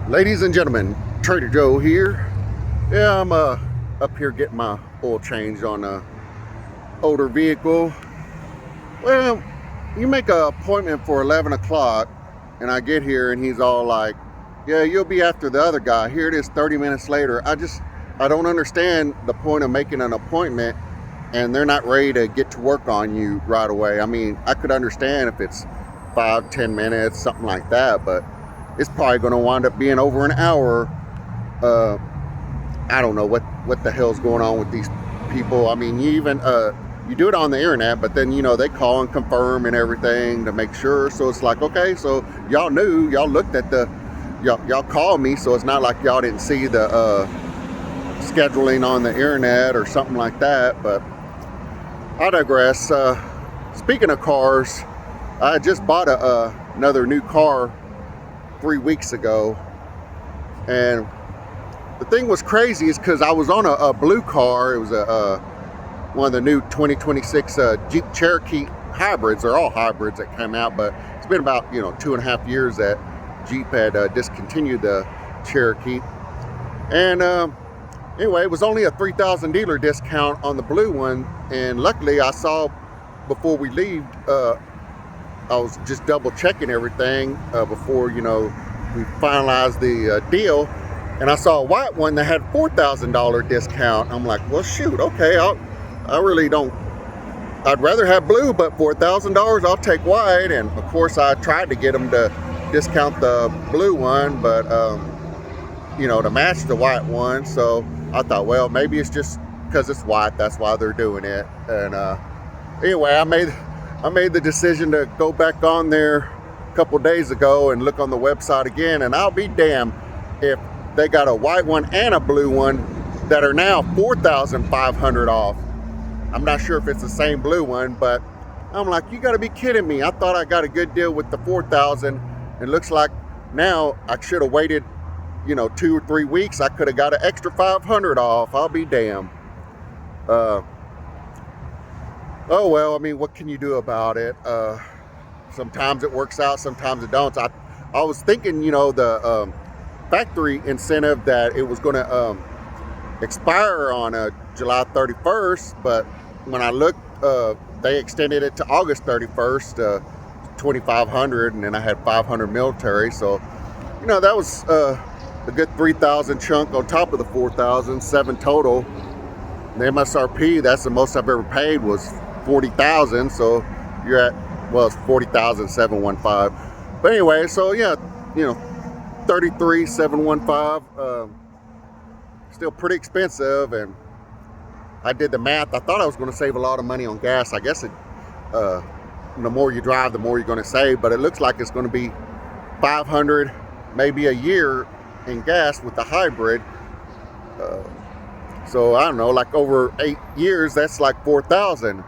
Ladies and gentlemen, Trader Joe here. Yeah, I'm up here getting my oil changed on a older vehicle. Well, you make an appointment for 11 o'clock and I get here and he's all like, yeah, you'll be after the other guy. Here it is 30 minutes later. I don't understand the point of making an appointment and they're not ready to get to work on you right away. I mean, I could understand if it's 5-10 minutes, something like that, but it's probably going to wind up being over an hour. I don't know what the hell's going on with these people. I mean, you do it on the internet, but then they call and confirm and everything to make sure. So it's like, okay, so y'all knew, y'all looked at y'all called me, so it's not like y'all didn't see the scheduling on the internet or something like that. But I digress. Speaking of cars, I just bought another new car 3 weeks ago, and the thing was crazy is because I was on a blue car. It was one of the new 2026 Jeep Cherokee hybrids. They're all hybrids that came out, but it's been about 2.5 years that Jeep had discontinued the Cherokee. And anyway, it was only a 3,000 dealer discount on the blue one, and luckily I saw before we leave, I was just double checking everything before we finalized the deal, and I saw a white one that had $4,000 discount. I'm like, well, shoot, okay, I really don't. I'd rather have blue, but $4,000, I'll take white. And of course, I tried to get them to discount the blue one, but to match the white one. So I thought, well, maybe it's just because it's white, that's why they're doing it. And anyway, I made the decision to go back on there a couple days ago and look on the website again, and I'll be damned if they got a white one and a blue one that are now $4,500 off. I'm not sure if it's the same blue one, but I'm like, you gotta be kidding me. I thought I got a good deal with the 4,000. It looks like now I should have waited 2 or 3 weeks. I could have got an extra 500 off. I'll be damned. Oh well, I mean, what can you do about it? Sometimes it works out, sometimes it don't. I was thinking, the factory incentive that it was going to expire on July 31st, but when I looked, they extended it to August 31st, 2,500, and then I had 500 military. So, that was a good 3,000 chunk on top of the 4,000, 7 total. The MSRP, that's the most I've ever paid, was 40,000. So you're at, well, it's 40,715. But anyway, so yeah, 33,715. Still pretty expensive, and I did the math. I thought I was going to save a lot of money on gas. I guess the more you drive, the more you're going to save. But it looks like it's going to be 500, maybe a year in gas with the hybrid. So I don't know, like over 8 years, that's like 4,000.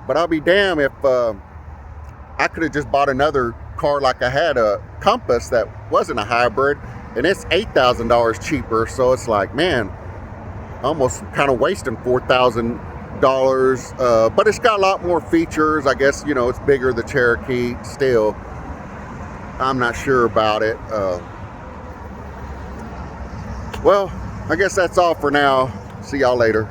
But I'll be damned if I could have just bought another car like I had a Compass that wasn't a hybrid, and it's $8,000 cheaper. So it's like, man, almost kind of wasting $4,000. But it's got a lot more features. I guess, it's bigger, the Cherokee still. I'm not sure about it. Well, I guess that's all for now. See y'all later.